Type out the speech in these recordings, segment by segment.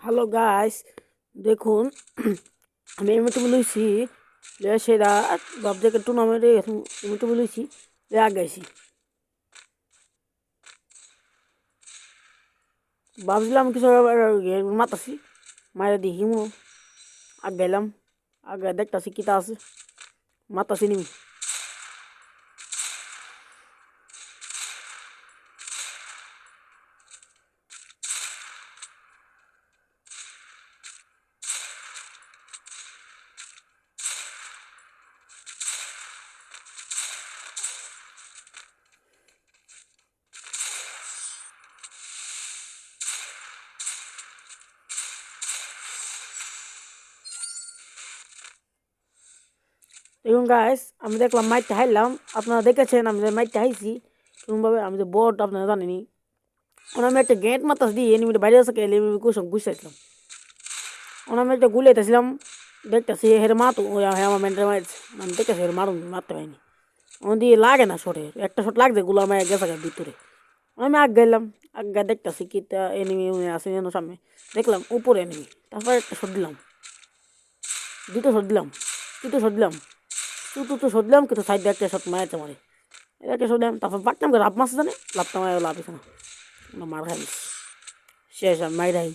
Hello guys, দেখুন আমি এমএটবি লইছি সেরা বাবজাকে টুর্নামেন্টে এমএটবি লইছি আগাইছি ভাবছিলাম কিছু মাতাছি মায়ের দেখি আগাইলাম আগে দেখতাছি কিতা আছে মাতাছি নিমি দেখুন গাইস, আমি দেখলাম মাইটটা হাইলাম। আপনারা দেখেছেন আমি যে মাইটটা হাইছি কেমনভাবে। আমি যে বট আপনারা জানেনি, আমি একটা গেট মাতাস দিয়ে এনিমিটা বাইরে আছে কেলে কুসং বুঝতেছিলাম। আমি একটা গুলাইতেছিলাম, দেখতেছি হের মাতো হ্যাঁ আমার মেন্টাল মারছে। আমি দেখতেছি হের মারতে পারিনি। আমার দিয়ে লাগে না শটে, একটা শট লাগছে গুলা মায়ের গেছে ভিতরে। আমি আগ গেলাম, আগে দেখতেছি কি এনিমি আছে যেন সামনে, দেখলাম উপরে এনিমি। তারপর একটা শট দিলাম, দুটো শট দিলাম, তিনটো শট দিলাম, চতুর্থ শট দিলাম, কিন্তু সাইডে একটা শট মারতে মারে একটা শট দিলাম। তারপর পাটলাম লাভ মারছে জানে, লাভটা মারে লাভ হয়েছে না, মার খাইস শেষ। আমি মাইরাই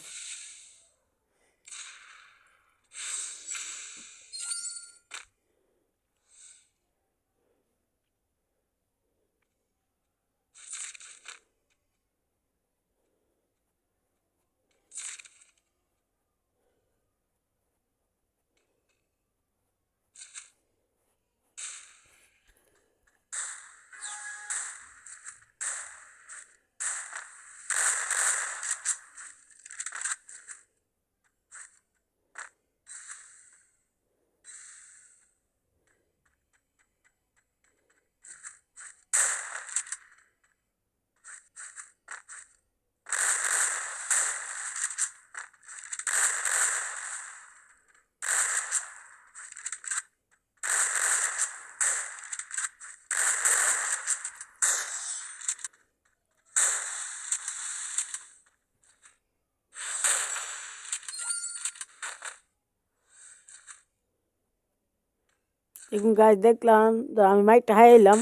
এখন গাছ দেখলাম। আমি মাইকটা হাইলাম,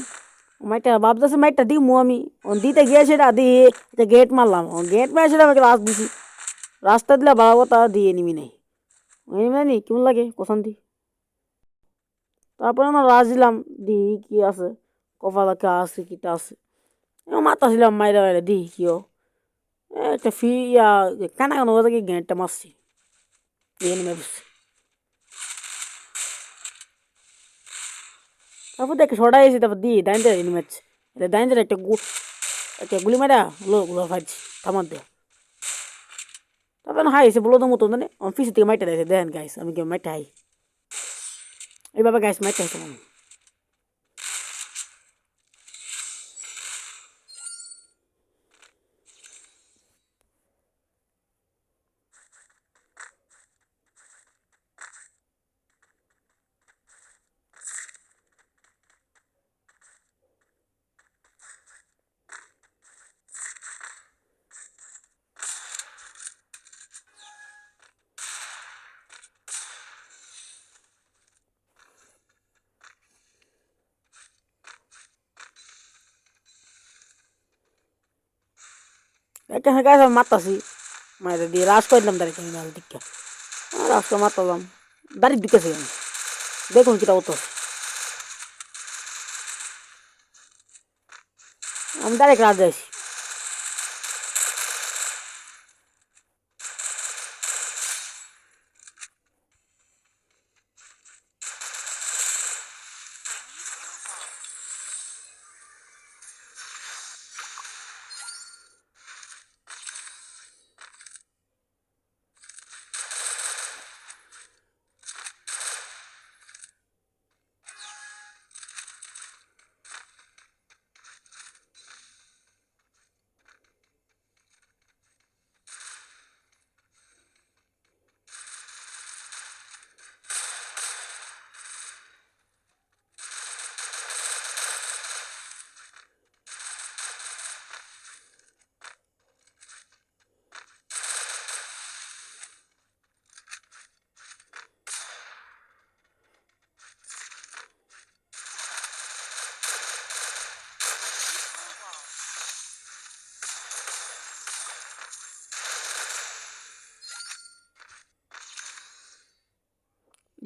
মাইকটা ভাবতেছি মাইকটা দিমু আমি দিতে গিয়ে সেটা দিয়ে গেট মারলাম। গেট মারে সেটা আমাকে রাস্তা দিছি, রাস্তা দিলে ভালো কথা দিয়ে নিবি নাই নি কেমন লাগে কোথান দি। তারপরে আমার রাজ দিলাম, দি কি আছে কপালে কে আছে কিটা আছে মাতাছিলাম মাইরা মাইরা দি কিও একটা ফি কানা কানা কথা কি গেটটা মারছি এনিমে বুঝছি। তারপর দেখে সরাই এসে তারপর দিয়ে দাইনতে এনিমেছ এটা দাইনতে একটা গুলি মারা গুলো ফাইছি থামার দেয়। তারপর হাই এসে বলো তো মতো মানে অফিস থেকে মাইটা দিয়েছে দেন গাইস, আমি কি মাইটা হাই এইভাবে গাইস মাইটা হাইতাম আমি। একটা গাছ আমি মারতাছি মাইরে দিয়ে রাস করে দিলাম দাঁড়িয়ে কিনে মাল দিকে রাস্তা মারতাম দাঁড়িয়ে দিতেছি আমি। দেখুন কিটা হতো, আমি ডাইরেক্ট রাত যাইছি।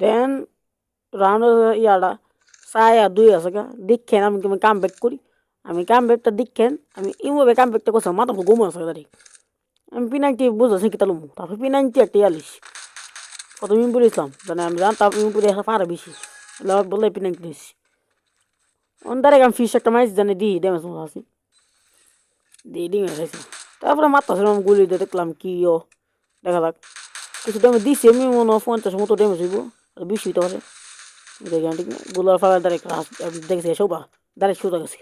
দেন রাউন্ড ইয়াটা 4-2 আছে গা দেখেন আমি কেমন কাম ব্যাক করি আমি কাম ব্যাকটা দেখেন আমি এমভাবে কাম ব্যাকটা করছিলাম মাথা ঘুম আছে তারিখ আমি পিনাইটি বুঝেছি কি তালুম তারপর পিনাইটি একটা ইয়ালিশ প্রথম ইমপুর ইসলাম মানে আমি জানতাম ইমপুরে পারে বেশি বললে পিনাইটি দিয়েছি অন্ধারে আমি ফিস একটা মাইস জানে দিই ড্যামেজ মতো আছি দিয়ে ডিঙে খাইছি তারপরে মারতাছিলাম গুলি দিয়ে দেখলাম কি ও দেখা যাক কিছু ড্যামেজ দিছি আমি মনে হয় 50 মতো ড্যামেজ হইব আর বেশি হইতে পারে দেখি ঠিক না গোলার ফালার ডাইরেক্ট দেখছি সৌবা ডাইরেক্ট সোজা গেছি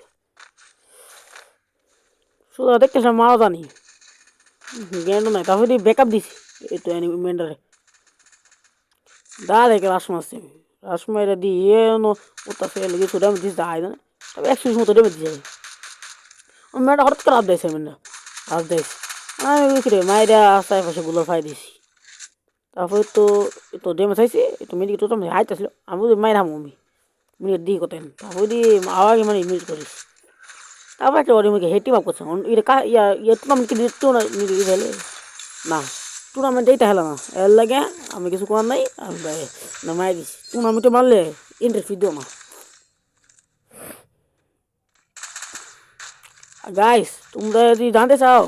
সোজা দেখতেছিলাম মারা জানি জ্ঞান নাই তারপরে দিয়ে ব্যাকআপ দিছি এই তো অ্যানিমেন্টারে ডাইরেক্ট রাস মারছি আমি রাস মাইরা দিয়ে ওটা ফেলে কিছু ড্যামেজ দিতে হয় না তবে 100 মতো ড্যামেজ দিয়ে মেয়েটা হঠাৎ করে হাত দিয়েছে মেয়েটা হাত দিয়েছে আমি বিক্রি মাইরা আস্তায় পাশে গুলো ফাই দিয়েছি তারপরে তো ড্যামেজ হয়েছে একটু মেডিকেল টোটাল হাইতেছিল আমি মাইরা আমি মিনিট দিয়ে কতেন তারপরে দিয়ে আগে মানে মিনিট করিস তারপর একটা ওর মুখে হেঁটে ভাব করছে এটা ইয়ে টুর্নামেন্ট কি ফেলে না টুর্নামেন্ট এইটা হেলা না এর লাগে আমি কিছু করার নাই আমি না মাই দিছি টুর্নামেন্টে মারলে ইন্টারফিউ দিও না গাইস তোমরা যদি জানতে চাও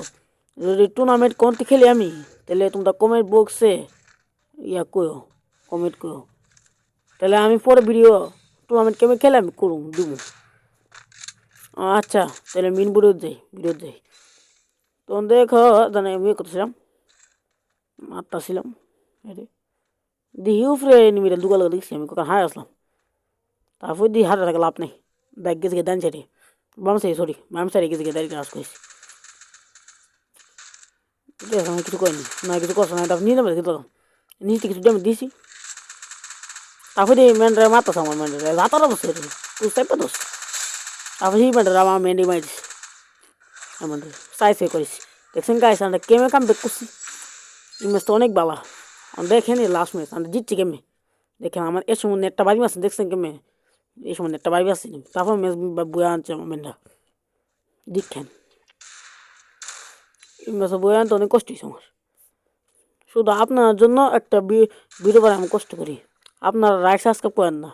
যদি টুর্নামেন্ট কোনটি খেলি আমি তাহলে তোমরা কমেন্ট বক্সে ইয়া কয়ো কমেন্ট করো তাহলে আমি পরে ভিডিও টুর্নামেন্ট কেমন খেলে আমি করুম দিব আচ্ছা তাহলে মিন ভিডিও যাই তখন দেখো জানে আমি করতেছিলাম মারতাছিলাম দিহি উপরে নিমিরে দুগাল দেখছি আমি কখন হাই আসলাম তারপর দিয়ে হাতে থাকে লাভ নেই ব্যাগ গেছে গিয়ে ডান সাইডে বাম সাইড সরি বাম সাইডে গেছে গিয়ে দাঁড়িয়ে কাজ করেছি আমি কিছু করিনি না কিছু করছে না তারপর নিয়ে নেবে কিন্তু নিচে কিছু ড্যামেজ দিয়েছি তারপরে মেন্ডারে মারতেছে আমার মেন্ডারে রাতারা বসে তুই সাইপে দোষ তারপর সেই মেন্ডারে আমার মেন্ডি মারিস আমাদের সাইজ করিস দেখছেন গাইস আমরা কেমে কাম ব্যাক করছি এই ম্যাচটা অনেক বালা দেখেন লাস্ট ম্যাচ আমরা জিতছি কেমে দেখেন আমার এর সময় নেটটা বাড়ি আছে দেখছেন কেমে এই সময় নেটটা বাড়ি আসছি তারপর ম্যাচ বয়ে আনছে আমার মেন্ডা দেখেন এই ম্যাচে বয়ে আনতে অনেক কষ্ট হয়েছে আমার শুধু আপনার জন্য একটা ভিডিও বানাই আমি কষ্ট করি আপনারা লাইক সাবস্ক্রাইব করেন না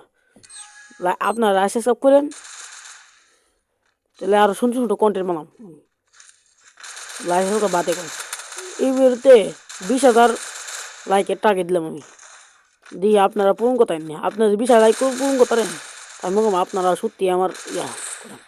আপনারা লাইক সাবস্ক্রাইব করেন তাহলে আরও সুন্দর সুন্দর কন্টেন্ট বানাম লাইক সাবস্ক্রাইব বাদে করেন এই ভিডিওতে 20,000 লাইকের টার্গেট দিলাম আমি দিয়ে আপনারা পূরণ করতেন না আপনারা 20,000 লাইক পূরণ করতেন আমি বললাম আপনারা সত্যি আমার ইয়া করেন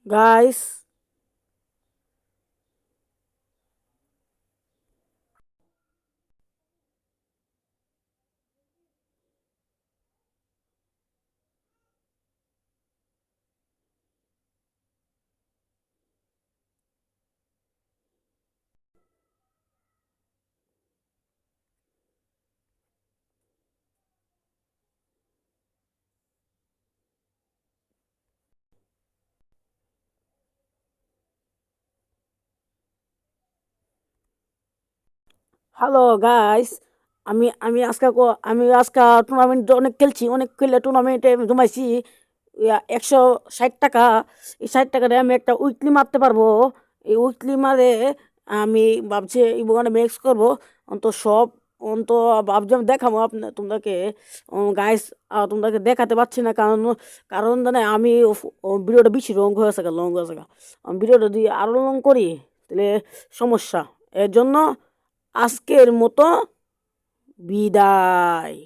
guys. হ্যালো গাইস আমি আজকে টুর্নামেন্ট অনেক খেলছি অনেক খেলে টুর্নামেন্টে জমাইছি 160 টাকা এই 60 টাকা দিয়ে আমি একটা উইকলি মারতে পারবো এই উইকলি মারে আমি ভাবছি এই বোকানে মিক্স করবো অন্ত সব অন্ত ভাবছি আমি দেখাবো আপনার তোমাদেরকে গাইস তোমাদেরকে দেখাতে পারছি না কারণ কারণ জানে আমি ভিডিওটা বেশি লং হয়ে গেছে আমি ভিডিওটা যদি আরও লং করি তাহলে সমস্যা এর জন্য আজকের মতো বিদায়।